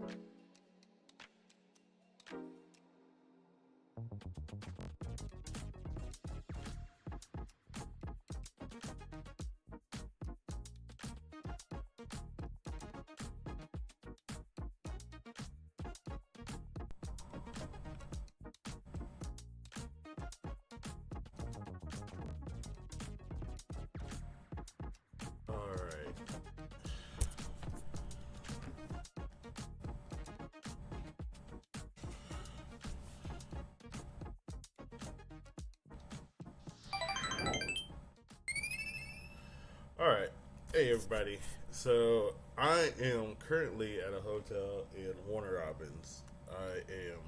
Alright. Alright. Hey everybody. So I am currently at a hotel in Warner Robins. I am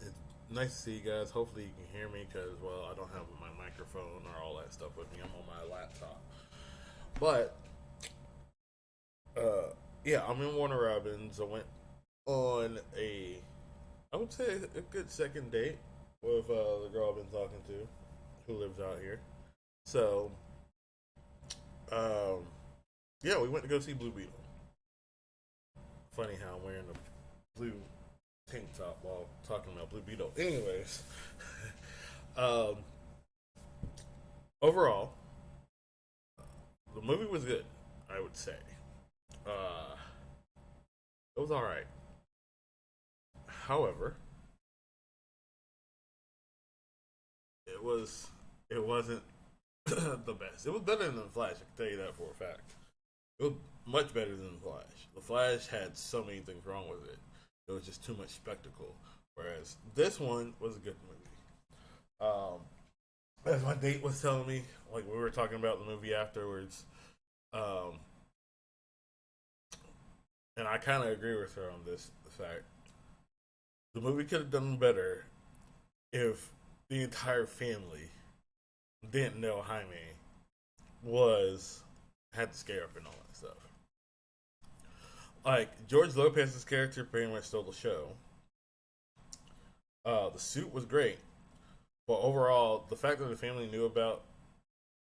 It's nice to see you guys. Hopefully you can hear me because, well, I don't have my microphone or all that stuff with me. I'm on my laptop. But yeah, I'm in Warner Robins. I went on I would say a good second date with the girl I've been talking to, who lives out here. So, um, yeah, we went to go see Blue Beetle. Funny how I'm wearing a blue tank top while talking about Blue Beetle. Anyways, um, overall, the movie was good. I would say it was all right. However, it was it wasn't the best. It was better than the Flash. I can tell you that for a fact. It was much better than the Flash. The Flash had so many things wrong with it. It was just too much spectacle. Whereas this one was a good movie. As my date was telling me, like we were talking about the movie afterwards, um, and I kind of agree with her on this fact. The movie could have done better if the entire family didn't know Jaime was had the scare up and all that stuff. Like George Lopez's character pretty much stole the show. The suit was great, but overall, the fact that the family knew about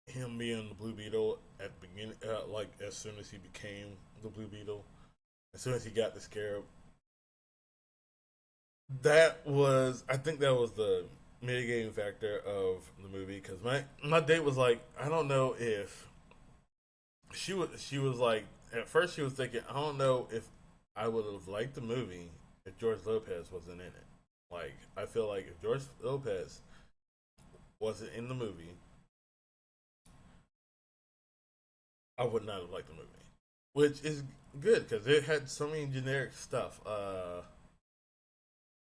him being the Blue Beetle at the beginning, like as soon as he became the Blue Beetle, as soon as he got the scarab, I think that was the mitigating factor of the movie because my date was like, I don't know if she was like at first she was thinking I don't know if I would have liked the movie if George Lopez wasn't in it. Like I feel like if George Lopez wasn't in the movie, I would not have liked the movie, which is good because it had so many generic stuff.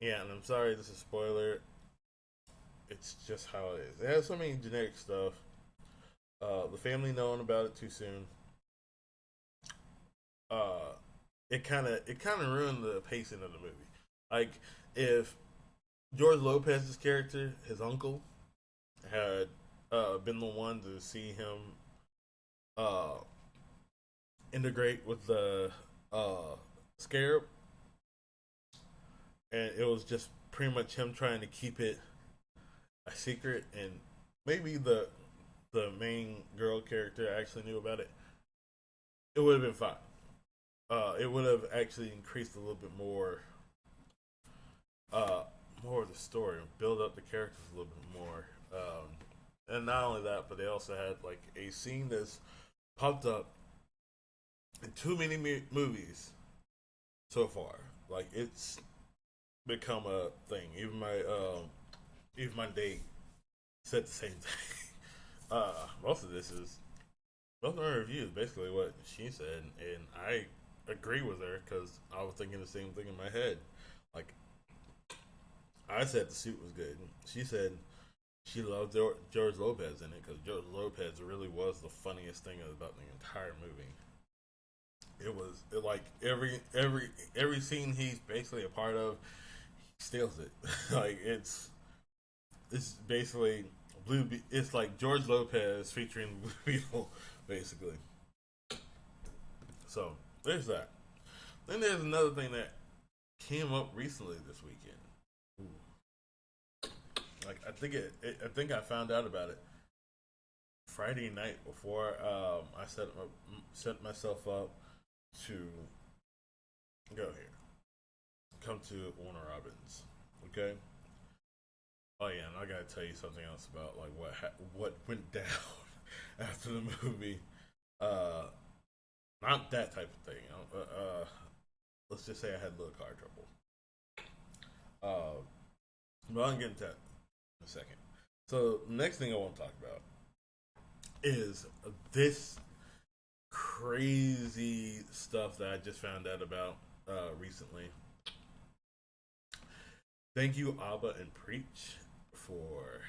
Yeah, and I'm sorry, this is a spoiler. It's just how it is. It has so many generic stuff. The family knowing about it too soon. Uh, it kind of ruined the pacing of the movie. Like if George Lopez's character, his uncle, had been the one to see him uh, integrate with the scarab, and it was just pretty much him trying to keep it a secret, and maybe the main girl character actually knew about it. It would have been fine. It would have actually increased a little bit uh, more of the story, and build up the characters a little bit more. And not only that, but they also had like a scene that's popped up in too many movies so far. Like it's become a thing. Even my date said the same thing. Most of this is most of my review is basically what she said, and I agree with her because I was thinking the same thing in my head. Like I said, the suit was good. She said she loved George Lopez in it because George Lopez really was the funniest thing about the entire movie. Like every scene he's basically a part of, he steals it. Like it's basically It's like George Lopez featuring Blue Beetle, basically. So there's that. Then there's another thing that came up recently this weekend. Like I think I found out about it Friday night before I set myself up to go here. Come to Warner Robins. Okay. Oh yeah, and I gotta tell you something else about like what went down after the movie. Uh, Not that type of thing. Let's just say I had a little car trouble. But I'll get into that in a second. So next thing I want to talk about is this crazy stuff that I just found out about recently. Thank you, Abba and Preach, for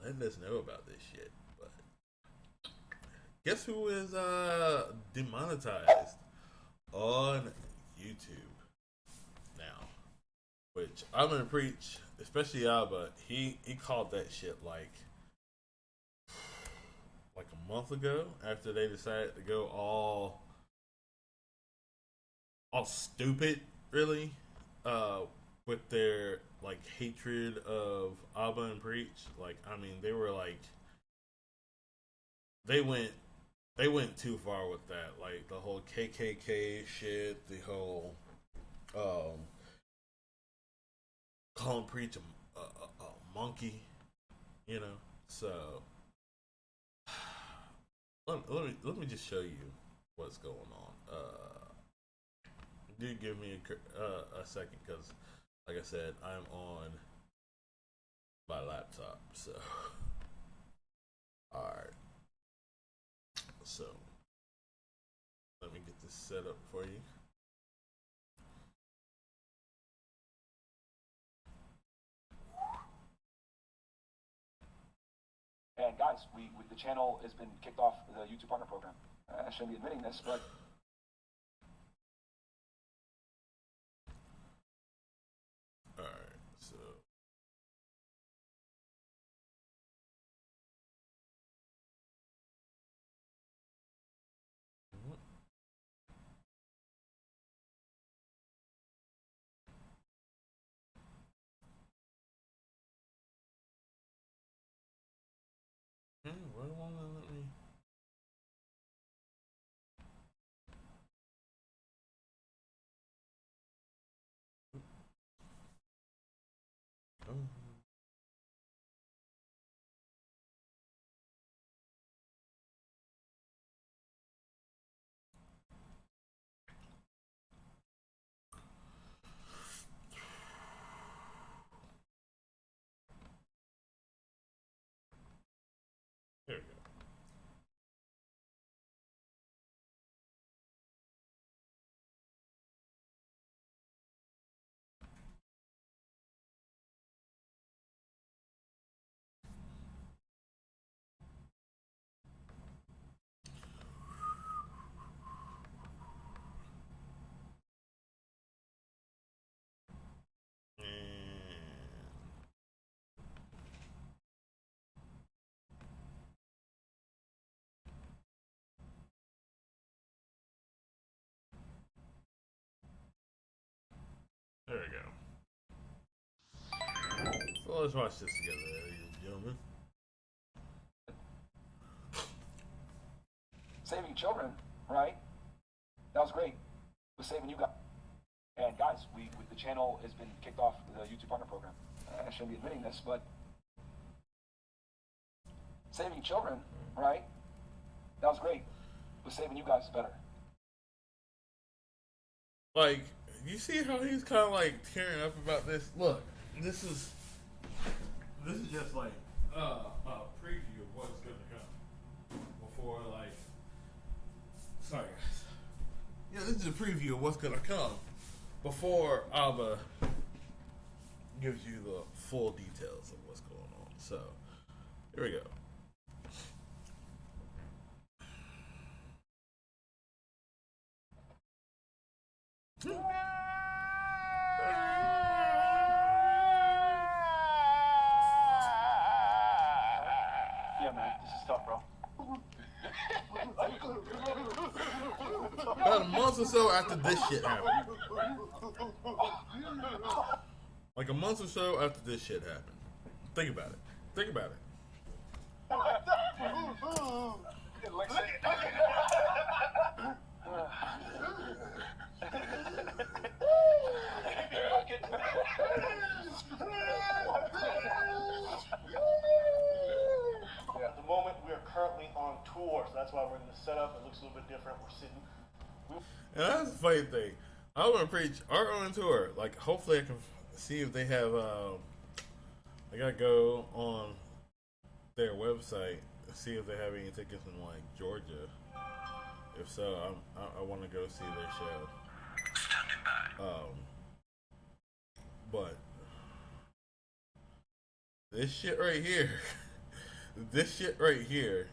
letting us know about this shit. But guess who is demonetized on YouTube now? Which I'm gonna preach, especially Alba. He called that shit like a month ago after they decided to go all stupid, really, with their like hatred of Abba and Preach. Like, I mean, they were like they went too far with that. Like the whole KKK shit, the whole calling Preach a monkey, you know. So let me just show you what's going on. Do give me a second, because, like I said, I'm on my laptop. So, all right. So, let me get this set up for you. And guys, the channel has been kicked off the YouTube Partner Program. I shouldn't be admitting this, but all right. So. Why won't it let me? Oh. There we go. And there we go. So let's watch this together, ladies and gentlemen. saving children, right? That was great. We're saving you guys. And guys, the channel has been kicked off the YouTube Partner Program. I shouldn't be admitting this, but saving children, right? That was great. We're saving you guys better. Like, you see how he's kind of like tearing up about this? Look, this is just like a preview of what's gonna come before, like, sorry guys. Yeah, this is a preview of what's gonna come before Alba gives you the full details of what's going on. So, here we go. Yeah, man, this is tough, bro. About a month or so after this shit happened. Like a month or so after this shit happened. Think about it. Think about it. And that's the funny thing. I want to preach art on tour. Like, hopefully, I can see if they have. I gotta go on their website and see if they have any tickets in like Georgia. If so, I want to go see their show. Standing by. But this shit right here, this shit right here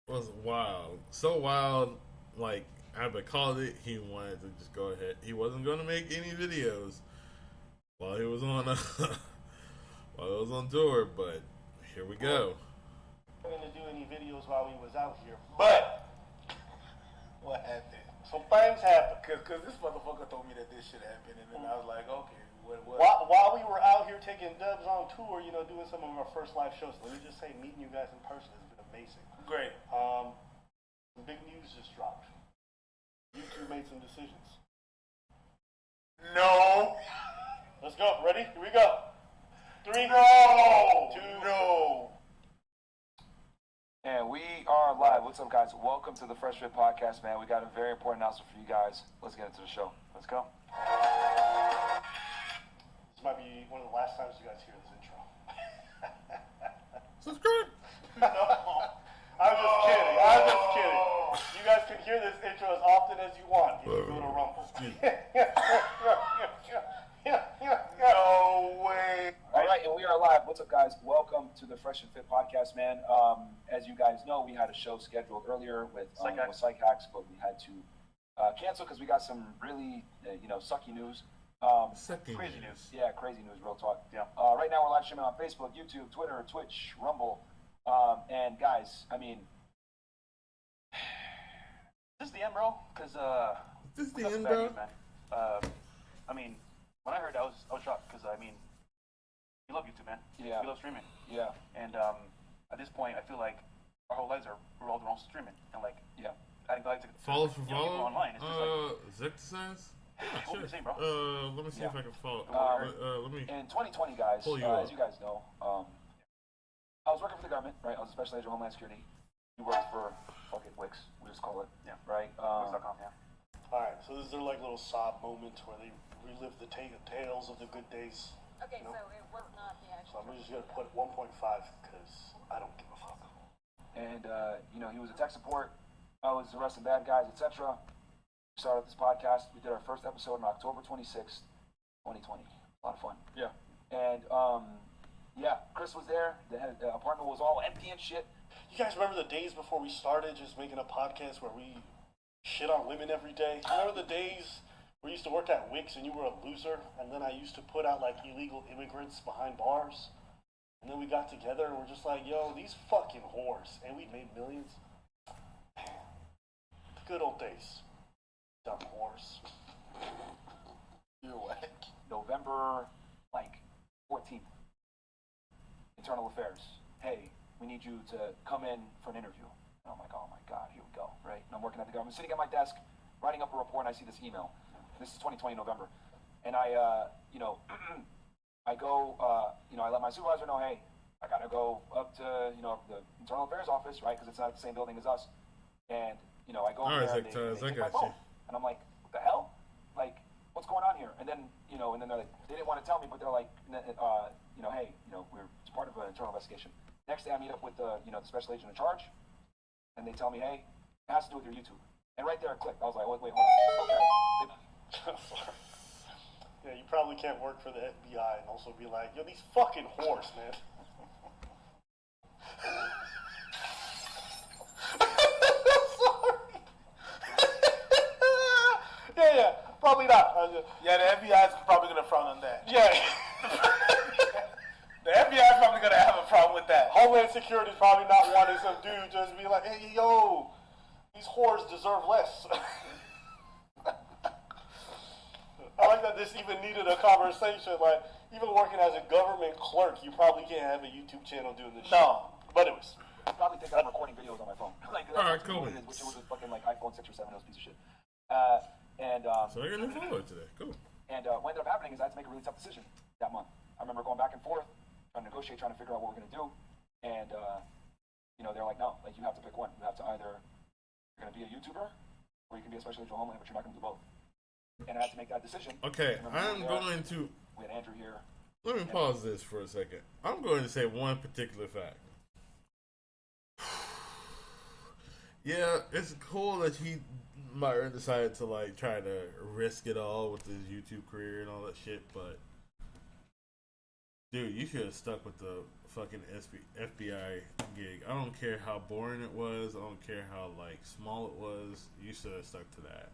was wild. So wild, like Abbott called it. He wanted to just go ahead. He wasn't going to make any videos while he was on while he was on tour. But here we go. I'm not going to do any videos while we was out here, but what happened? Some things happened. Cause this motherfucker told me that this shit happened, and then I was like, okay, what? While we were out here taking dubs on tour, you know, doing some of our first live shows, let me just say, meeting you guys in person has been amazing. Great. Some big news just dropped. You two made some decisions. No. Let's go. Ready? Here we go. 3, No. 2, No. And we are live. What's up, guys? Welcome to the Fresh Fit Podcast, man. We got a very important announcement for you guys. Let's get into the show. Let's go. This might be one of the last times you guys hear this intro. Subscribe. No, I'm just kidding. You guys can hear this intro as often as you want if you go to Rumble. No way. All right, and we are live. What's up, guys? Welcome to the Fresh and Fit Podcast, man. As you guys know, we had a show scheduled earlier with Psych Hacks, but we had to cancel because we got some really, sucky news. Crazy news. Yeah, crazy news, real talk. Yeah. Right now, we're live streaming on Facebook, YouTube, Twitter, Twitch, Rumble. And guys, I mean, Is this the end, bro? Because This the that's end, bad bro. news, man. I mean, when I heard that, I was shocked because I mean, we love YouTube, man. Yeah. We love streaming, yeah, and at this point, I feel like our whole lives are revolved around streaming, and like, yeah. adding value to Follow for people follow. online. It's just like, Zexercise. what you saying, bro? Let me see if I can follow. Let me. In 2020, guys, Pull you as up. you guys know, I was working for the government, right? I was a special agent of Homeland Security. You worked for fucking Wix, we just call it, Yeah. right? Wix.com, yeah. Alright, so this is their like little sob moment where they relive the tales of the good days. Okay, No. so it was not the So actual. I'm just gonna put 1.5 because I don't give a fuck. And he was a tech support. I was arresting bad guys, etc. We started this podcast. We did our first episode on October 26th, 2020. A lot of fun. Yeah. And Chris was there. The apartment was all empty and shit. You guys remember the days before we started just making a podcast where we shit on women every day? Remember the days where we used to work at Wix and you were a loser, and then I used to put out like illegal immigrants behind bars? And then we got together and we're just like, yo, these fucking whores. And we made millions. The good old days. Dumb whores. You're whack. November, 14th. Internal Affairs. Hey, we need you to come in for an interview. And I'm like, oh my God, here we go, right? And I'm working at the government, sitting at my desk, writing up a report, and I see this email. And this is 2020 November. And I go, I let my supervisor know, hey, I gotta go up to, the Internal Affairs office, right? Because it's not the same building as us. And, I go over there and they take my phone. And I'm like, what the hell? Like, what's going on here? And then, and then they're like, they didn't want to tell me, but they're like, hey, it's part of an internal investigation. Next day I meet up with the special agent in charge, and they tell me, hey, it has to do with your YouTube. And right there it clicked. I was like, wait, hold on. Okay. Yeah, you probably can't work for the FBI and also be like, yo, these fucking whores, man. Yeah, probably not. Yeah, the FBI is probably gonna frown on that. Yeah. The FBI is probably gonna have a problem with that. Homeland Security is probably not wanting some dude just be like, hey, yo, these whores deserve less. I like that this even needed a conversation. Like, even working as a government clerk, you probably can't have a YouTube channel doing this shit. No. But it was. I probably think I'm recording videos on my phone. That's Alright, cool. what it is, which was a fucking iPhone 6 or 7, those piece of shit. So I got a new follower today. Cool. And what ended up happening is I had to make a really tough decision that month. I remember going back and forth, trying to negotiate, trying to figure out what we're going to do. And, they're like, no, you have to pick one. You have to either, you're going to be a YouTuber, or you can be a special agent homeland, but you're not going to do both. And I had to make that decision. Okay, I'm going to. We had Andrew here. Let me pause this for a second. I'm going to say one particular fact. Yeah, it's cool that he might decided to like try to risk it all with his YouTube career and all that shit, but dude, you should have stuck with the fucking FBI gig. I don't care how boring it was. I don't care how like small it was. You should have stuck to that.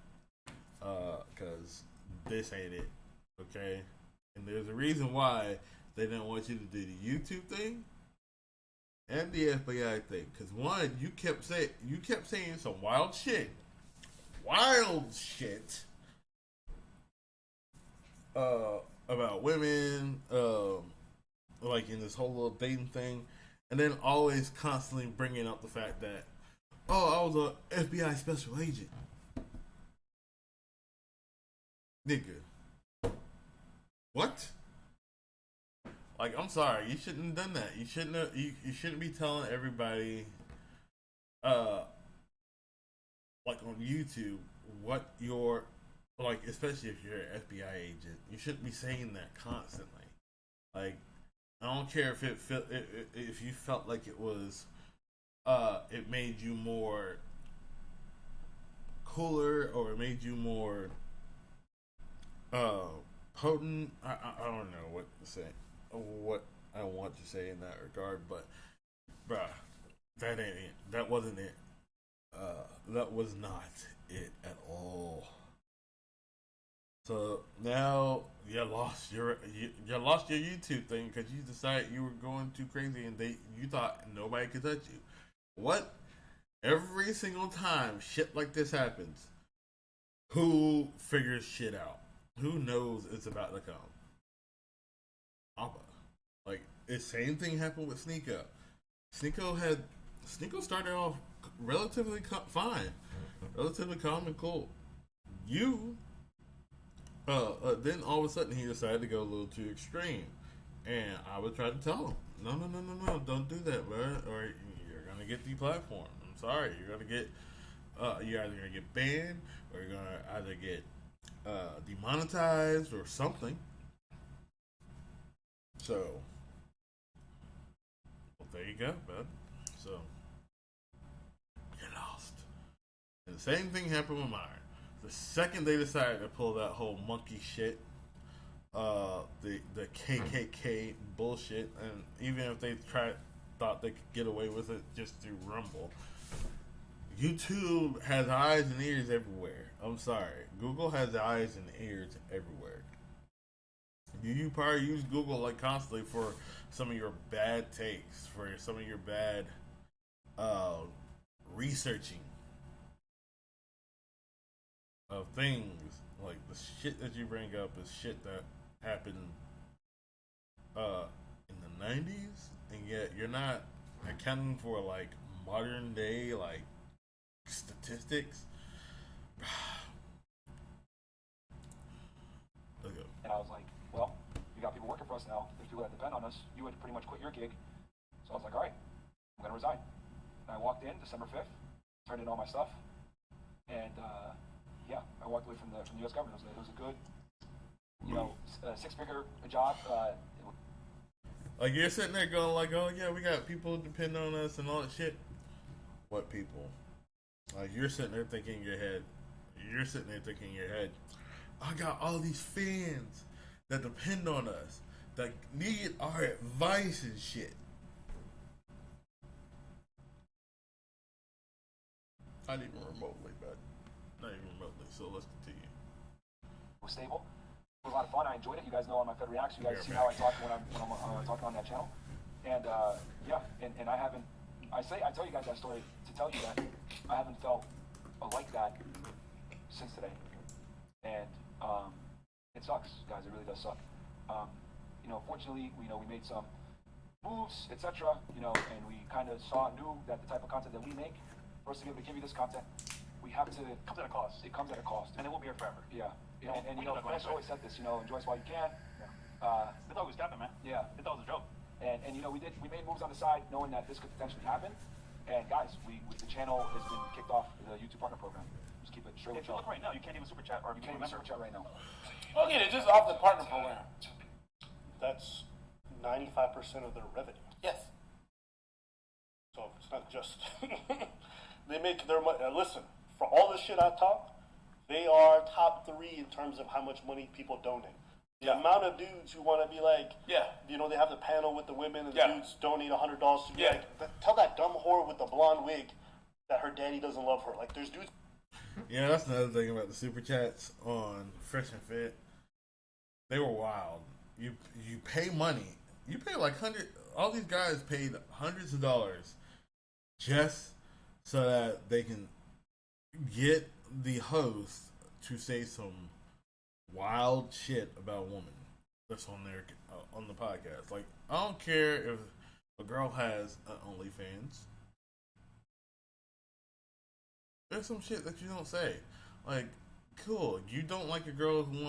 Cause this ain't it, okay? And there's a reason why they didn't want you to do the YouTube thing and the FBI thing. Cause one, you kept saying some wild shit, about women, like in this whole little dating thing, and then always constantly bringing up the fact that, oh, I was a FBI special agent. Nigga. What? Like, I'm sorry, you shouldn't have done that. You shouldn't be telling everybody, like on YouTube, what your, like, especially if you're an FBI agent, you shouldn't be saying that constantly. Like, I don't care if you felt like it was, it made you more cooler or it made you more potent. I don't know what to say, what I want to say in that regard, but bruh, that ain't it. That wasn't it. That was not it at all. So now you lost your YouTube thing because you decided you were going too crazy and you thought nobody could touch you. What? Every single time shit like this happens, who figures shit out? Who knows it's about to come? Abba. Like, the same thing happened with Sneeko. Sneeko started off relatively fine, relatively calm and cool. Then all of a sudden he decided to go a little too extreme, and I would try to tell him, no, don't do that, bro, or you're gonna get deplatformed. I'm sorry, you're either gonna get banned or you're gonna either get demonetized or something. So, well, there you go, bud. So, you're lost. And the same thing happened with mine. The second they decided to pull that whole monkey shit, the KKK bullshit, and even if they thought they could get away with it just through Rumble, YouTube has eyes and ears everywhere. I'm sorry. Google has eyes and ears everywhere. You probably use Google like constantly for some of your bad takes, for some of your bad researching of things. Like the shit that you bring up is shit that happened in the 90s, and yet you're not accounting for like modern day like statistics. And I was like, well, you got people working for us now. There's people that depend on us. You would pretty much quit your gig. So I was like, all right, I'm going to resign. And I walked in December 5th, turned in all my stuff, and yeah, I walked away from the U.S. government. It was a good, six-figure job. Like you're sitting there going like, oh yeah, we got people who depend on us and all that shit. What people? Like you're sitting there thinking in your head, I got all these fans that depend on us, that need our advice and shit. Not even remotely, but not even remotely. So let's continue. It was stable. It was a lot of fun. I enjoyed it. You guys know on my Fed Reacts, you guys see how I talk when I'm talking on that channel. And yeah, and I haven't. I tell you guys that story to tell you that I haven't felt like that since today. And it sucks, guys. It really does suck. Fortunately, we made some moves, etc. And we kind of knew that the type of content that we make, for us to be able to give you this content, we have to. It comes at a cost. It comes at a cost, and it won't be here forever. Yeah. And Flash always said this. Enjoy us while you can. Yeah. The dog was capping, man. Yeah. The dog was a joke. And we made moves on the side, knowing that this could potentially happen. And guys, the channel has been kicked off the YouTube partner program. Just keep it straight. If you look right now, you can't even super chat or You can't even super chat right now. Okay, it's just off the partner program. That's 95% of their revenue. Yes. So it's not just they make their money. Listen, for all the shit I talk, they are top 3 in terms of how much money people donate. The amount of dudes who want to be like, you know, they have the panel with the women and the dudes donate $100 to be like, tell that dumb whore with the blonde wig that her daddy doesn't love her. Like, there's dudes. Yeah, that's another thing about the super chats on Fresh and Fit. They were wild. You pay money. You pay like all these guys paid hundreds of dollars just so that they can get the host to say some wild shit about women that's on their on the podcast. Like, I don't care if a girl has an OnlyFans. There's some shit that you don't say. Like, cool, you don't like a girl who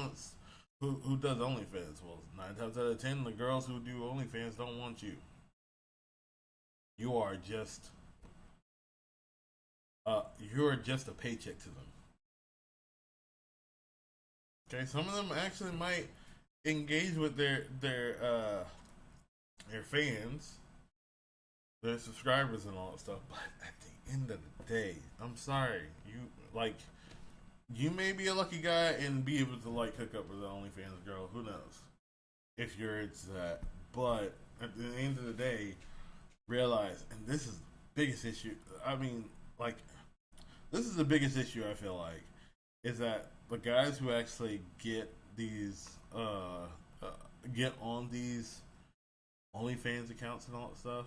does OnlyFans. Well, 9 times out of 10, the girls who do OnlyFans don't want you. You are just you're just a paycheck to them. Okay, some of them actually might engage with their fans, their subscribers and all that stuff, but at the end of the day, I'm sorry, you may be a lucky guy and be able to like hook up with an OnlyFans girl, who knows, if you're into that, but at the end of the day, realize, and this is the biggest issue, I mean, like, this is the biggest issue I feel like, is that the guys who actually get these, get on these OnlyFans accounts and all that stuff,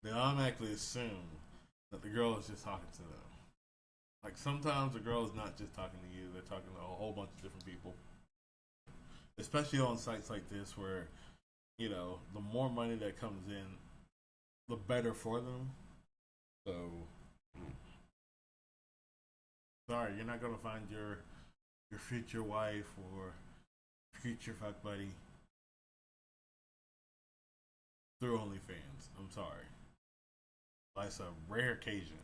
they automatically assume that the girl is just talking to them. Like, sometimes the girl is not just talking to you, they're talking to a whole bunch of different people. Especially on sites like this where, you know, the more money that comes in, the better for them. So, sorry, you're not gonna find your future wife or future fuck buddy through OnlyFans. I'm sorry. That's a rare occasion.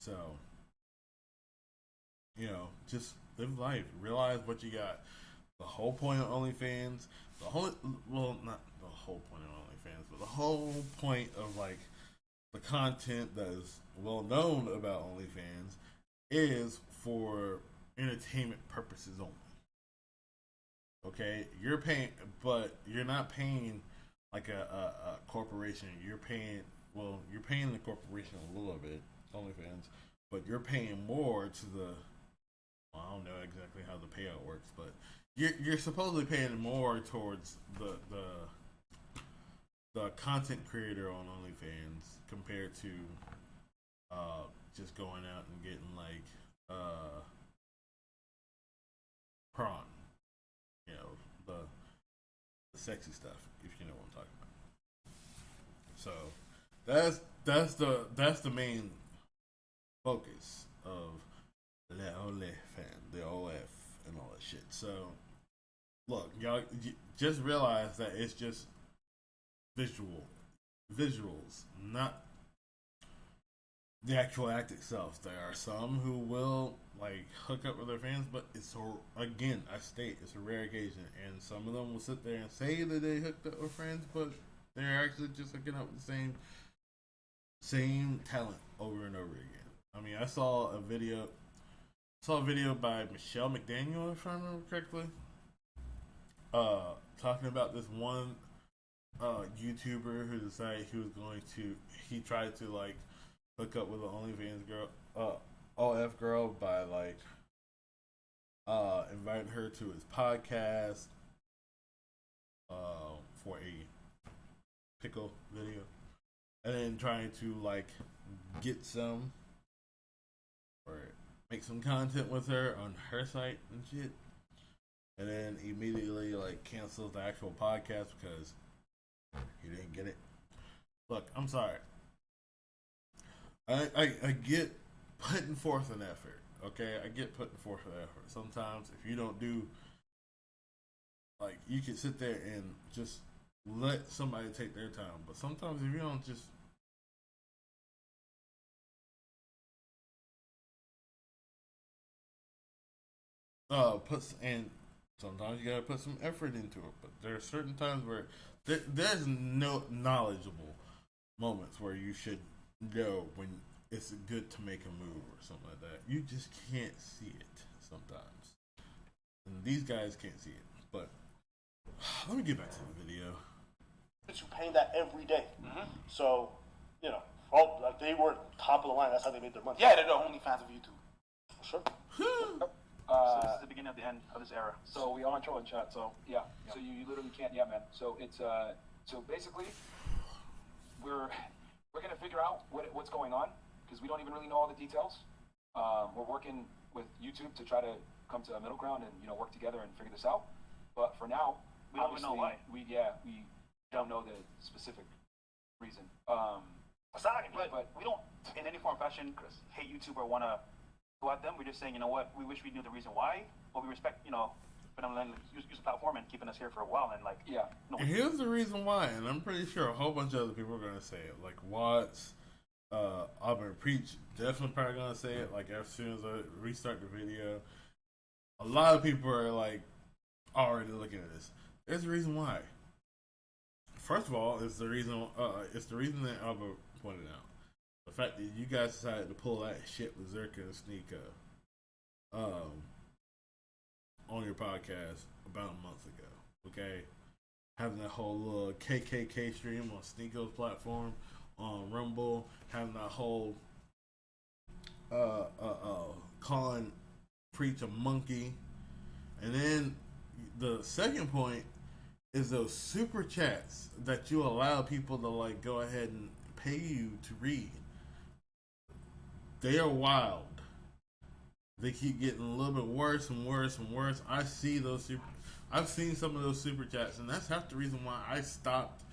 So, you know, just live life. Realize what you got. The whole point of OnlyFans, not the whole point of OnlyFans, but the whole point of, like, the content that is well known about OnlyFans is for entertainment purposes only. Okay, you're paying, but you're not paying like a corporation. You're paying the corporation a little bit, OnlyFans, but you're paying more to the. Well, I don't know exactly how the payout works, but you're supposedly paying more towards the content creator on OnlyFans compared to just going out and getting like prawn, you know, the sexy stuff, if you know what I'm talking about. So that's the main focus of the OnlyFans, the OF, and all that shit. So look, y'all, just realize that it's just visuals, not the actual act itself. There are some who will like hook up with their fans, but it's again, I state, it's a rare occasion, and some of them will sit there and say that they hooked up with friends, but they're actually just hooking up with the same talent over and over again. I mean, I saw a video by Michelle McDaniel, if I remember correctly, talking about this one YouTuber who decided he tried to like hook up with an OnlyFans girl, OF girl, by like inviting her to his podcast for a pickle video, and then trying to like get some or make some content with her on her site and shit, and then immediately like cancels the actual podcast because he didn't get it. Look, I'm sorry. I get putting forth an effort, okay? I get putting forth an effort. Sometimes if you don't do, like, you can sit there and just let somebody take their time. But sometimes if you don't just and sometimes you gotta put some effort into it. But there are certain times where there's no knowledgeable moments where you should know when it's good to make a move or something like that. You just can't see it sometimes, and these guys can't see it. But let me get back to the video. You paying that every day. So, you know, like they were top of the line. That's how they made their money. Yeah, they're the only fans of YouTube. Sure. So this is the beginning of the end of this era. So we are on troll and chat. So yeah. So you literally can't. Yeah, man. So it's so basically we're gonna figure out what's going on because we don't even really know all the details. We're working with YouTube to try to come to a middle ground and work together and figure this out. But for now, we don't know why. We don't know the specific reason. But we don't, in any form or fashion, hate YouTube or want to go at them. We're just saying, you know what, we wish we knew the reason why, but we respect, for them to use the platform and keeping us here for a while. And And here's the reason why, and I'm pretty sure a whole bunch of other people are going to say it. Like Watts, Auburn Preach, definitely probably going to say it. Like as soon as I restart the video, a lot of people are like already looking at this. There's a reason why. First of all, it's the reason that Albert pointed out. The fact that you guys decided to pull that shit with Zerka and Sneeko on your podcast about a month ago. Okay? Having that whole little KKK stream on Sneeko's platform, on Rumble, having that whole calling Preach a monkey. And then the second point is those super chats that you allow people to like go ahead and pay you to read. They are wild. They keep getting a little bit worse and worse and worse. I've seen some of those super chats, and that's half the reason why I stopped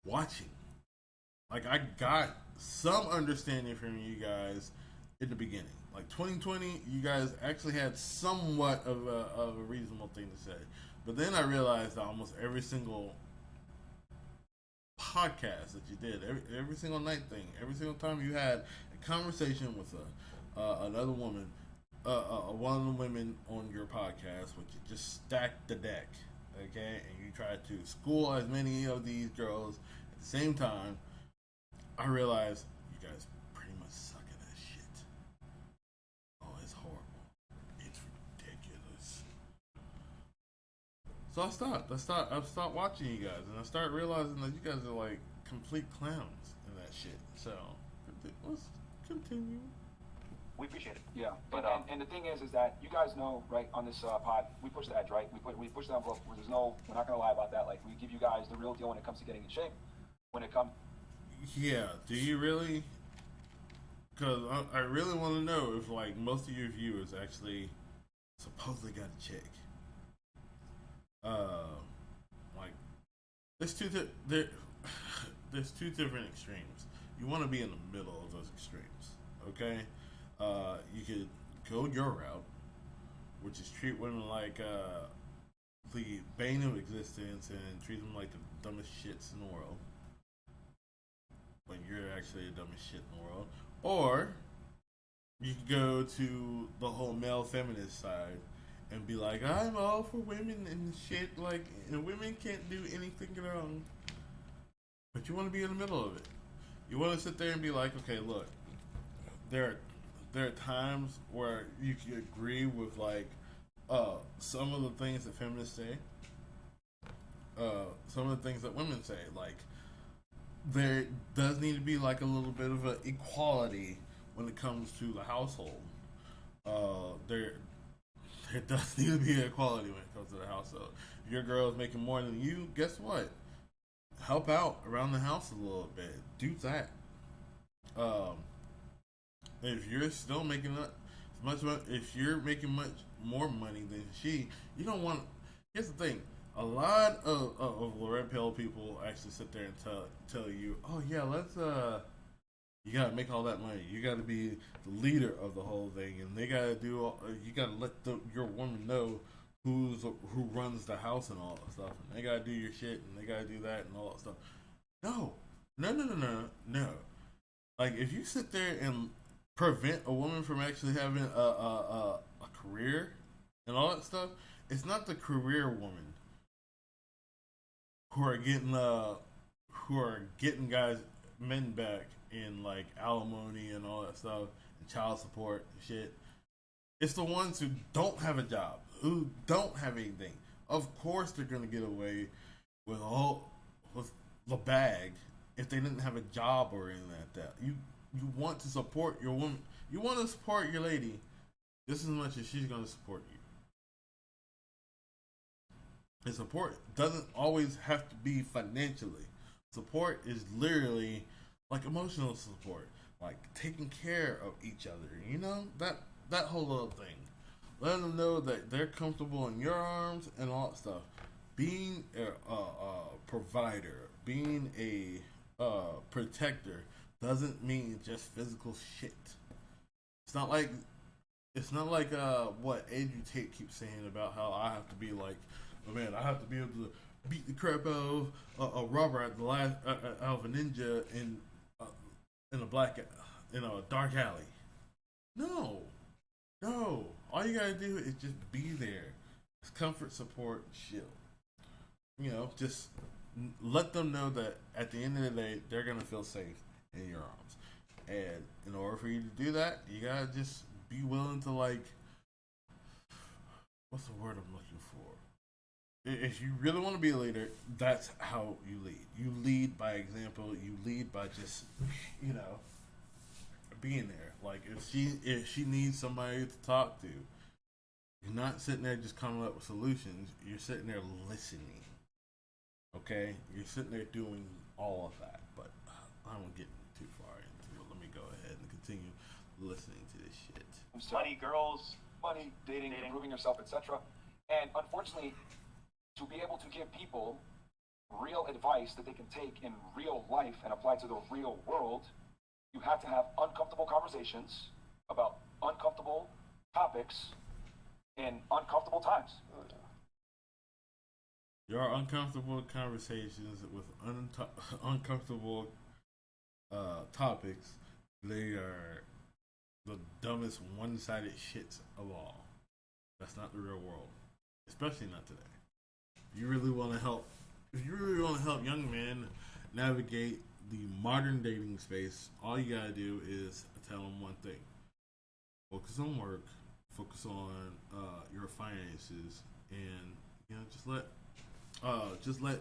watching. Like I got some understanding from you guys in the beginning. Like 2020, you guys actually had somewhat of a reasonable thing to say. But then I realized that almost every single podcast that you did, every single night thing, every single time you had a conversation with another woman, one of the women on your podcast, which you just stacked the deck, okay, and you tried to school as many of these girls at the same time, I realized you guys pretty much suck at that shit. Oh, it's horrible. It's ridiculous. So I stopped watching you guys, and I started realizing that you guys are like complete clowns in that shit. So let's continue. We appreciate it. Yeah, but and the thing is that you guys know, right? On this pod, we push the edge, right? We push the envelope. We're not gonna lie about that. Like we give you guys the real deal when it comes to getting in shape. When it comes. Yeah. Do you really? Because I really want to know if like most of your viewers actually supposedly got a check. Like there's two different extremes. You want to be in the middle of those extremes, okay? You could go your route, which is treat women like the bane of existence and treat them like the dumbest shits in the world when you're actually the dumbest shit in the world. Or you could go to the whole male feminist side and be like, I'm all for women and shit, like, and women can't do anything wrong. But you want to be in the middle of it. You want to sit there and be like, okay, look, there are times where you can agree with like some of the things that feminists say, some of the things that women say. Like there does need to be like a little bit of an equality when it comes to the household. There does need to be equality when it comes to the household. If your girl is making more than you, guess what? Help out around the house a little bit. Do that. If you're still making if you're making much more money than she, you don't want. Here's the thing: a lot of red pill people actually sit there and tell you, "Oh yeah, you gotta make all that money. You gotta be the leader of the whole thing, and they gotta do. You gotta let your woman know who runs the house and all that stuff, and they gotta do your shit, and they gotta do that and all that stuff." No. Like if you sit there and prevent a woman from actually having a career and all that stuff, it's not the career women who are getting guys men back in like alimony and all that stuff and child support and shit. It's the ones who don't have a job, who don't have anything. Of course, they're gonna get away with the bag if they didn't have a job or anything like that. You want to support your woman. You want to support your lady just as much as she's gonna support you. And support doesn't always have to be financially. Support is literally like emotional support, like taking care of each other. You know, that whole little thing. Letting them know that they're comfortable in your arms and all that stuff. Being a provider, being a protector doesn't mean just physical shit. It's not like what Andrew Tate keeps saying about how I have to be like, oh man, I have to be able to beat the crap out of a robber out of a ninja in a dark alley. No. All you gotta do is just be there. It's comfort, support, chill. You know, just let them know that at the end of the day, they're gonna feel safe in your arms. And in order for you to do that, you gotta just be willing to like, what's the word I'm looking for? If you really want to be a leader, that's how you lead. You lead by example. You lead by just, you know, being there. Like if she needs somebody to talk to, you're not sitting there just coming up with solutions. You're sitting there listening. Okay, you're sitting there doing all of that. But I don't get too far into it. Let me go ahead and continue listening to this shit. Money, girls, money, dating, improving yourself, etc. And unfortunately, to be able to give people real advice that they can take in real life and apply to the real world, you have to have uncomfortable conversations about uncomfortable topics in uncomfortable times. There are uncomfortable conversations with uncomfortable topics. They are the dumbest one-sided shits of all. That's not the real world, especially not today. If you really want to help young men navigate the modern dating space, all you gotta do is tell them one thing: focus on work, focus on your finances, and you know just let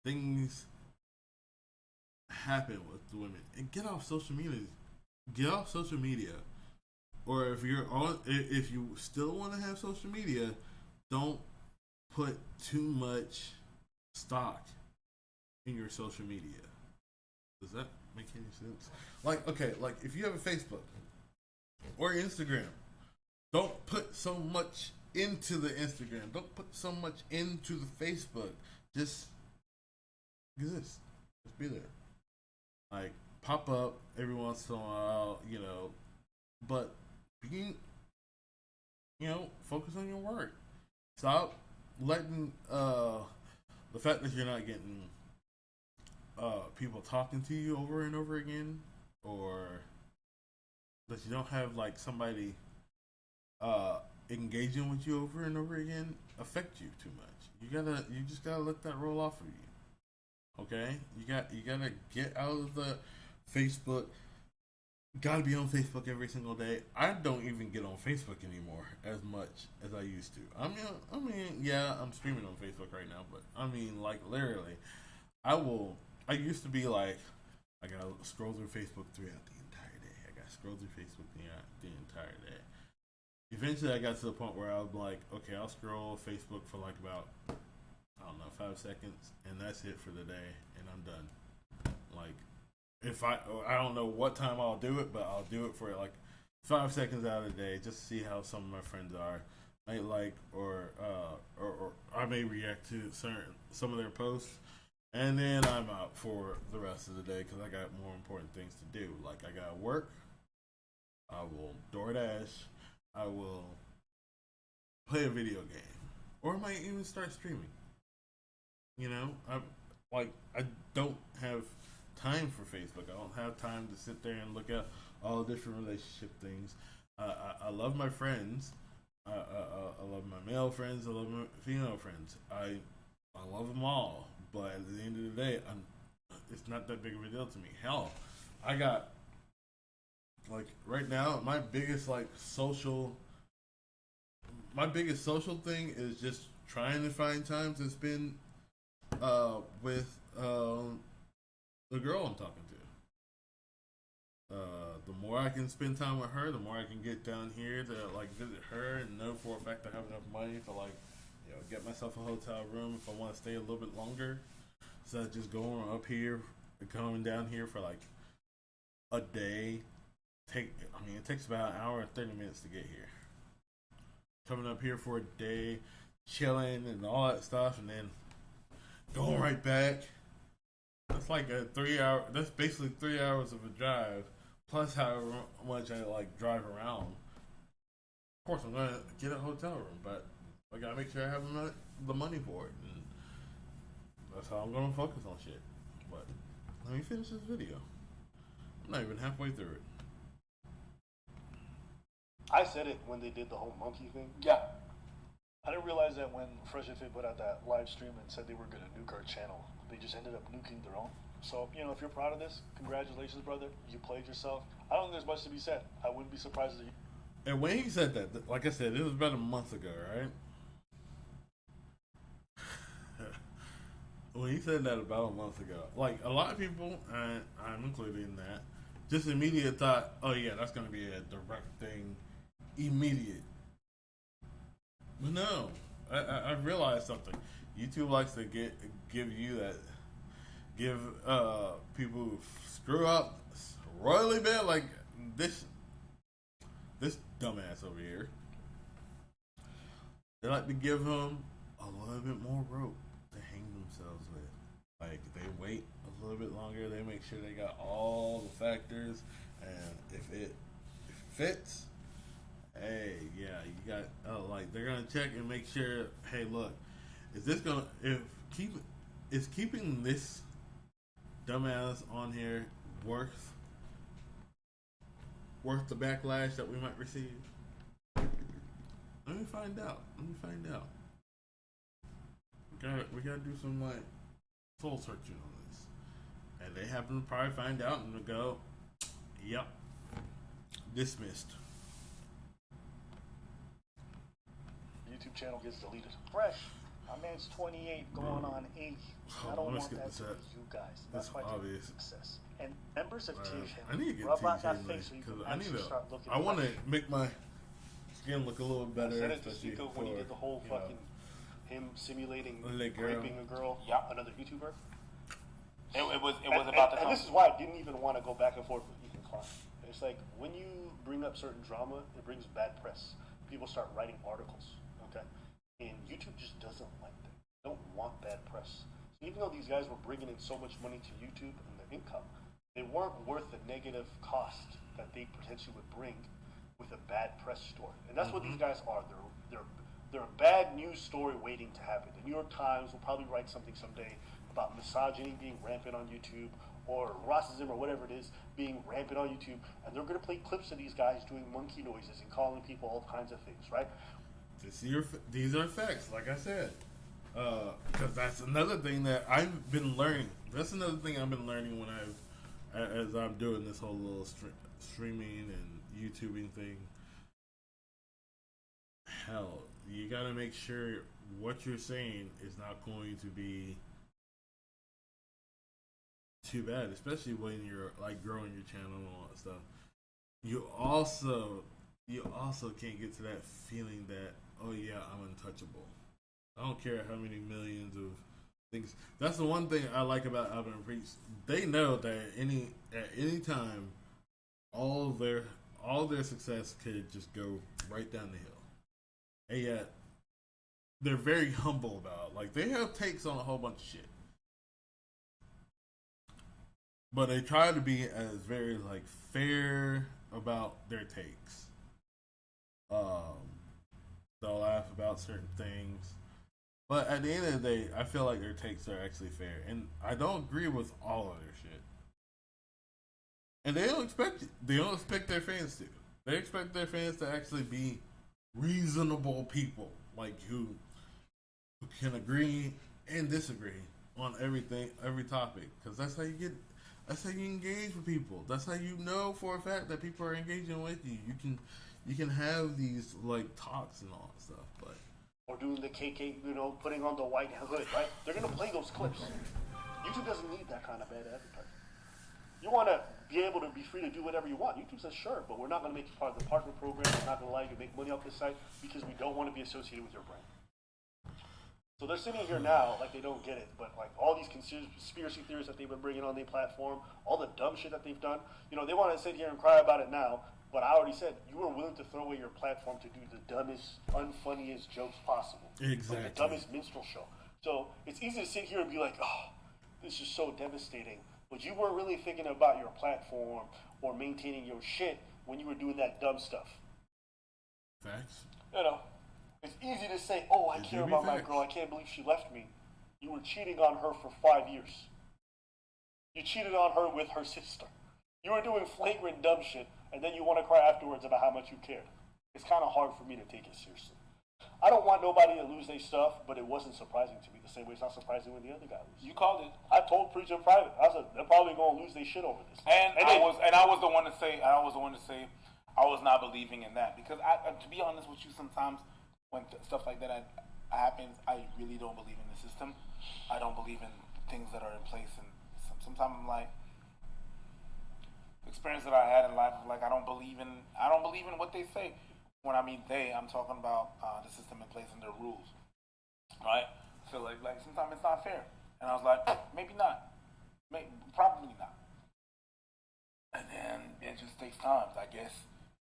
things happen with the women, and get off social media. Or if you still want to have social media, don't put too much stock in your social media. Does that make any sense? Like if you have a Facebook or Instagram, don't put so much into the Instagram. Don't put so much into the Facebook. Just exist. Just be there. Like, pop up every once in a while, you know, but focus on your work. Stop letting the fact that you're not getting people talking to you over and over again, or that you don't have like somebody engaging with you over and over again affect you too much. You just gotta let that roll off of you. Okay? You gotta get out of the Facebook. Gotta be on Facebook every single day. I don't even get on Facebook anymore as much as I used to. I mean, yeah, I'm streaming on Facebook right now, but I mean, like, literally, I used to be like, I gotta scroll through Facebook throughout the entire day. I gotta scroll through Facebook the entire day. Eventually, I got to the point where I was like, okay, I'll scroll Facebook for like about, I don't know, 5 seconds, and that's it for the day, and I'm done. Like, if I don't know what time I'll do it, but I'll do it for like 5 seconds out of the day, just to see how some of my friends are. Might like, or I may react to some of their posts, and then I'm out for the rest of the day because I got more important things to do. Like, I got work. I will DoorDash. I will play a video game, or I might even start streaming. You know, I don't have time for Facebook. I don't have time to sit there and look at all the different relationship things. I love my friends. I love my male friends. I love my female friends. I love them all. But at the end of the day, it's not that big of a deal to me. Hell, I got like right now my biggest social thing is just trying to find time to spend with the girl I'm talking to. The more I can spend time with her, the more I can get down here to visit her and know for a fact I have enough money to get myself a hotel room if I want to stay a little bit longer. Instead of just going up here and coming down here for a day. It takes about an hour and 30 minutes to get here. Coming up here for a day, chilling and all that stuff, and then going right back. That's like a 3 hour. That's basically 3 hours of a drive, plus however much I drive around. Of course, I'm gonna get a hotel room, but I gotta make sure I have the money for it, and that's how I'm gonna focus on shit. But let me finish this video. I'm not even halfway through it. I said it when they did the whole monkey thing. Yeah. I didn't realize that when Fresh and Fit put out that live stream and said they were going to nuke our channel, they just ended up nuking their own. So, if you're proud of this, congratulations, brother. You played yourself. I don't think there's much to be said. I wouldn't be surprised if you... And when he said that, like I said, it was about a month ago, right? When he said that about a month ago, a lot of people, and I'm included in that, just immediate thought, oh yeah, that's going to be a direct thing, immediate. But no, I realized something. YouTube likes to give people who screw up royally bad, like this dumbass over here. They like to give him a little bit more rope to hang themselves with. They wait a little bit longer. They make sure they got all the factors, and if it fits, hey, yeah, you got they're gonna check and make sure. Hey, look, is keeping this dumbass on here worth the backlash that we might receive? Let me find out. We gotta do some soul searching on this, and they happen to probably find out and go, "Yep, dismissed." YouTube channel gets deleted. Fresh. My man's 28, going on 8. I don't want that to be you guys. That's why obvious. Success. And members of Team I need to get rub out Team that face so you can I need to. start looking. I want to make my skin look a little better. I said it to Chico when he did the whole fucking him simulating raping a girl. Yeah, another YouTuber. It was about the. And this is why I didn't even want to go back and forth with Ethan Klein. It's like when you bring up certain drama, it brings bad press. People start writing articles. Okay, and YouTube just doesn't like that. They don't want bad press. So even though these guys were bringing in so much money to YouTube and their income, they weren't worth the negative cost that they potentially would bring with a bad press story. And that's what these guys are. They're a bad news story waiting to happen. The New York Times will probably write something someday about misogyny being rampant on YouTube, or racism or whatever it is being rampant on YouTube, and they're going to play clips of these guys doing monkey noises and calling people all kinds of things, right? These are facts, like I said. Because that's another thing that I've been learning. That's another thing I've been learning as I'm doing this whole little streaming and YouTubing thing. Hell, you gotta make sure what you're saying is not going to be too bad, especially when you're growing your channel and all that stuff. You also can't get to that feeling that, oh yeah, I'm untouchable. I don't care how many millions of things. That's the one thing I like about Alvin and Preach. They know that at any time, all their success could just go right down the hill. And yet, they're very humble about it. They have takes on a whole bunch of shit. But they try to be as very fair about their takes. They'll laugh about certain things. But at the end of the day, I feel like their takes are actually fair. And I don't agree with all of their shit. And they don't expect their fans to. They expect their fans to actually be reasonable people like who can agree and disagree on everything, every topic, because that's how you get. That's how you engage with people. That's how you know for a fact that people are engaging with you. You can have these like talks and all that stuff, but or doing the KK, putting on the white hood, right? They're gonna play those clips. YouTube doesn't need that kind of bad advertising. You want to be able to be free to do whatever you want. YouTube says sure, but we're not going to make you part of the partner program. We're not going to allow you to make money off this site because we don't want to be associated with your brand. So they're sitting here now like they don't get it, but like all these conspiracy theories that they've been bringing on their platform, all the dumb shit that they've done, they want to sit here and cry about it now. But I already said you were willing to throw away your platform to do the dumbest, unfunniest jokes possible. Exactly. Like the dumbest minstrel show. So it's easy to sit here and be like, oh, this is so devastating. But you weren't really thinking about your platform or maintaining your shit when you were doing that dumb stuff. Facts. It's easy to say, oh, I care about my girl. I can't believe she left me. You were cheating on her for 5 years. You cheated on her with her sister. You were doing flagrant dumb shit, and then you want to cry afterwards about how much you cared. It's kind of hard for me to take it seriously. I don't want nobody to lose their stuff, but it wasn't surprising to me. The same way it's not surprising when the other guy loses. You called it. I told Preacher in private. I said they're probably gonna lose their shit over this. And I was the one to say I was not believing in that because to be honest with you, sometimes when stuff like that happens, I really don't believe in the system. I don't believe in things that are in place, and sometimes I'm like, experience that I had in life, like I don't believe in what they say. When I mean they, I'm talking about the system in place and their rules, right? I feel like sometimes it's not fair, and I was like, maybe not, probably not. And then it just takes time. I guess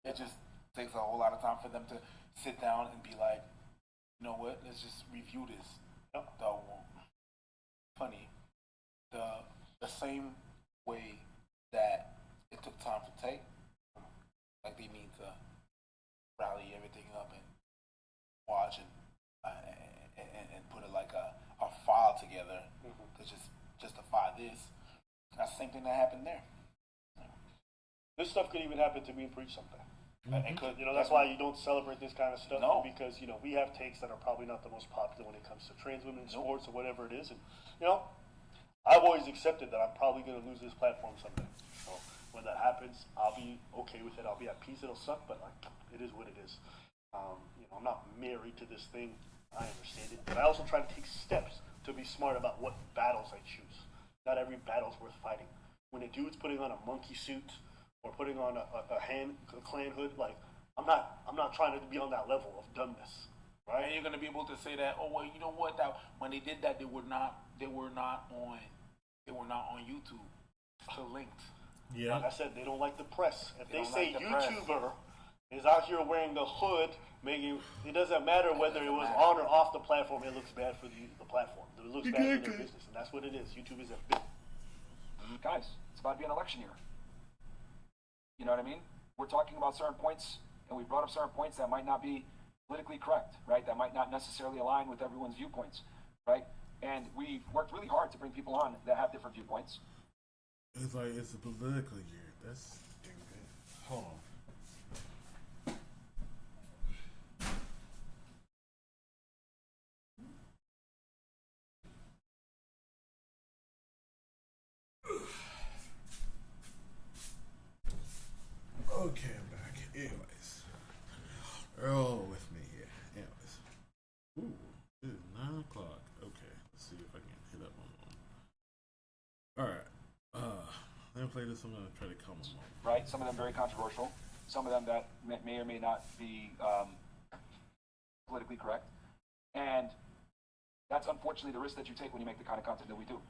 it just takes a whole lot of time for them to sit down and be like, you know what? Let's just review this. The same way that it took time to take, like they need to rally everything up and watch and put it like a file together to just justify this. That's the same thing that happened there. This stuff could even happen to me and Preach someday. And that's why you don't celebrate this kind of stuff. No. Because we have takes that are probably not the most popular when it comes to trans women in sports or whatever it is. And I've always accepted that I'm probably going to lose this platform someday. So when that happens, I'll be okay with it. I'll be at peace. It'll suck, but it is what it is. I'm not married to this thing. I understand it, but I also try to take steps to be smart about what battles I choose. Not every battle's worth fighting. When a dude's putting on a monkey suit or putting on a clan hood, like I'm not trying to be on that level of dumbness, right? And you're gonna be able to say that, oh well, you know what? That when they did that, they were not on YouTube. Still linked. Yeah. Like I said, they don't like the press. If they say YouTuber is out here wearing a hood, it doesn't matter whether it was on or off the platform. It looks bad for the platform. It looks bad for their business, and that's what it is. YouTube is a big. Guys, it's about to be an election year. You know what I mean? We're talking about certain points, and we brought up certain points that might not be politically correct, right? That might not necessarily align with everyone's viewpoints, right? And we've worked really hard to bring people on that have different viewpoints. It's like it's a political year. That's hold on. Okay, I'm back. Anyways, roll with me here. Anyways, ooh, it is 9 o'clock. Okay, let's see if I can hit up one more. All right, let me play this. I'm gonna try to calm them off. Right? Some of them very controversial. Some of them that may or may not be politically correct. And that's unfortunately the risk that you take when you make the kind of content that we do.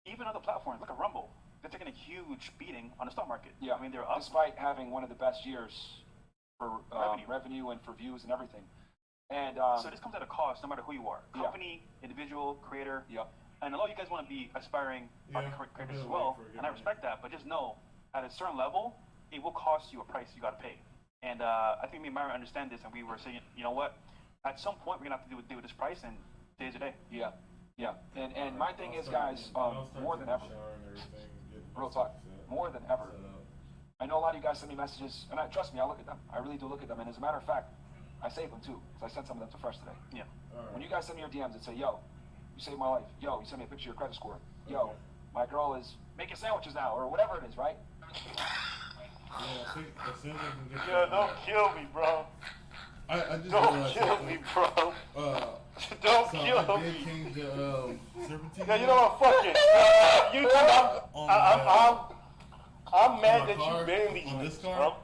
Even other platforms, look at Rumble. They're taking a huge beating on the stock market. Yeah, I mean, they're up. Despite having one of the best years for revenue and for views and everything. And so this comes at a cost, no matter who you are. Company, individual, creator. Yeah. And a lot of you guys want to be aspiring creators as well, and I respect that. But just know, at a certain level, it will cost you a price you got to pay. And I think me and Myra understand this, and we were saying, you know what? At some point, we're gonna have to deal with this price, and today's the day. Yeah. Yeah. And my thing is, guys, more than ever. Real talk, more than ever. I know a lot of you guys send me messages, and trust me, I look at them. I really do look at them. And as a matter of fact, I saved them too, because I sent some of them to Fresh today. Yeah. Right. When you guys send me your DMs and say, yo, you saved my life. Yo, you send me a picture of your credit score. Yo, my girl is making sandwiches now, or whatever it is, right? Yeah, don't kill me, bro. I just don't kill me, bro. Don't kill me. Change the serpentine. Yeah, you know what? Fuck it. YouTube, I'm mad that you banned these things, bro.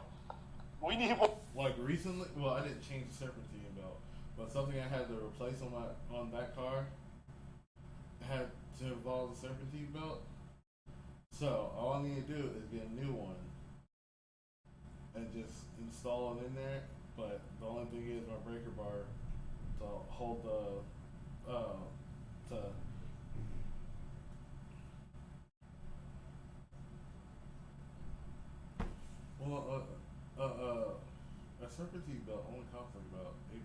We need more. Like recently, well, I didn't change the serpentine belt, but something I had to replace on that car had to involve the serpentine belt. So all I need to do is get a new one and just install it in there. But the only thing is my breaker bar to hold the a serpentine belt only costs like about $8.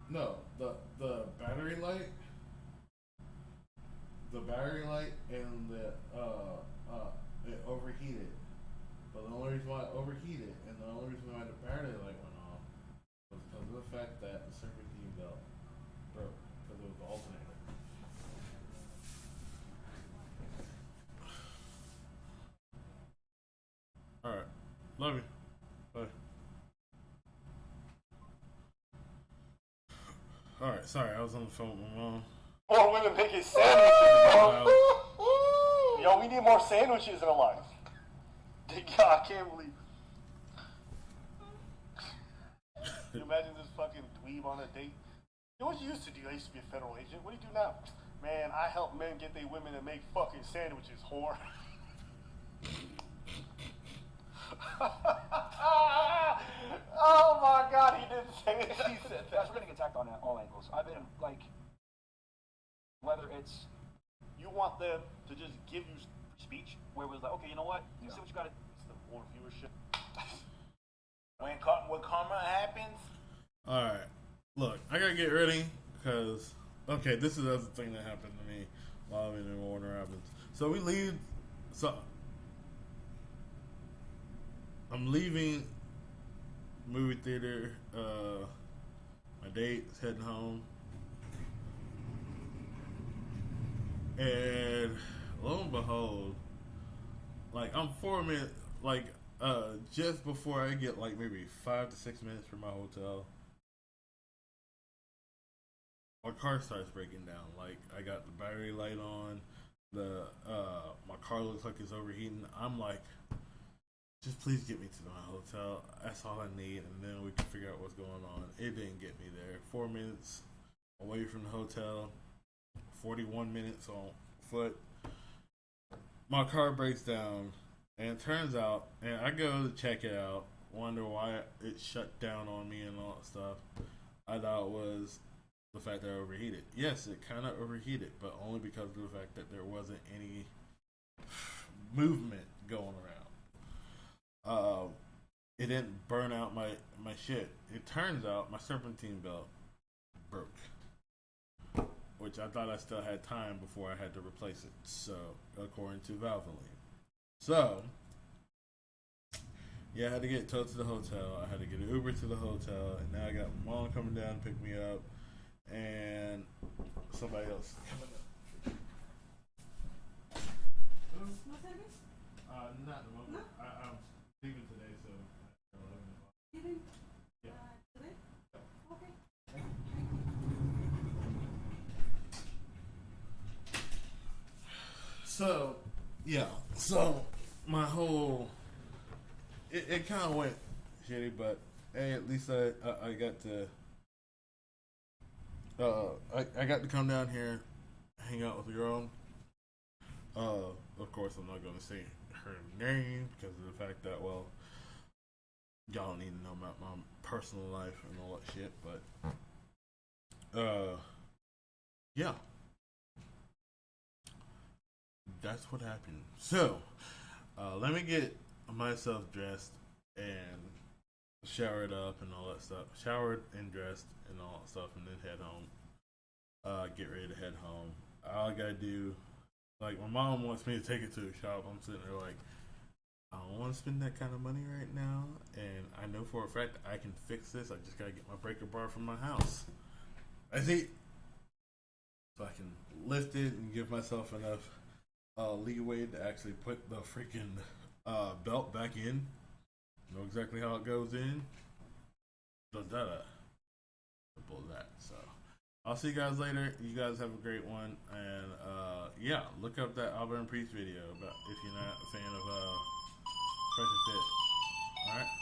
No, the battery light, and it overheated. But the only reason why it overheated and the only reason why the battery light went off was because of the fact that the serpentine belt broke because it was the alternator. All right, love you. Bye. All right, sorry, I was on the phone with my mom. More women making sandwiches, bro. Yo, we need more sandwiches in our life. God, I can't believe. Can you imagine this fucking dweeb on a date? You know what you used to do? I used to be a federal agent. What do you do now? Man, I help men get their women to make fucking sandwiches, whore. Oh my God, he didn't say it. He said that. Guys, we're getting attacked on all angles. I've been like, whether it's you want them to just give you speech where it was like, okay, you know what? You see what you got to. It's the more viewership. When karma happens. All right, look, I gotta get ready because this is the other thing that happened to me while I'm in Warner Robins. So we leave. So I'm leaving movie theater. My date is heading home, and lo and behold, like I'm 4 minutes, like just before I get like maybe 5 to 6 minutes from my hotel, my car starts breaking down. Like I got the battery light on, my car looks like it's overheating. I'm like, just please get me to my hotel. That's all I need, and then we can figure out what's going on. It didn't get me there. 4 minutes away from the hotel, 41 minutes on foot. My car breaks down, and it turns out, and I go to check it out, wonder why it shut down on me and all that stuff. I thought it was the fact that it overheated. Yes, it kind of overheated, but only because of the fact that there wasn't any movement going around. It didn't burn out my shit. It turns out my serpentine belt broke, which I thought I still had time before I had to replace it. So, according to Valvoline. So, yeah, I had to get towed to the hotel. I had to get an Uber to the hotel, and now I got my mom coming down to pick me up, and somebody else coming up. Not at the moment. No? I'm leaving today, so. Leaving? Yeah. Today? Okay. So, yeah. So, my whole. It kind of went shitty, but hey, at least I got to. I got to come down here, hang out with the girl. Of course, I'm not going to say her name because of the fact that, well, y'all don't need to know about my personal life and all that shit, but yeah, that's what happened. So let me get myself dressed and showered up and all that stuff, showered and dressed and all that stuff, and then head home. Get ready to head home. All I gotta do, like, my mom wants me to take it to the shop. I'm sitting there like, I don't want to spend that kind of money right now, and I know for a fact I can fix this. I just gotta get my breaker bar from my house. I see. So I can lift it and give myself enough leeway to actually put the freaking belt back in. Know exactly how it goes in. Simple as that. So I'll see you guys later. You guys have a great one, and yeah, look up that Auburn Priest video about if you're not a fan of Fresh and Fit. All right.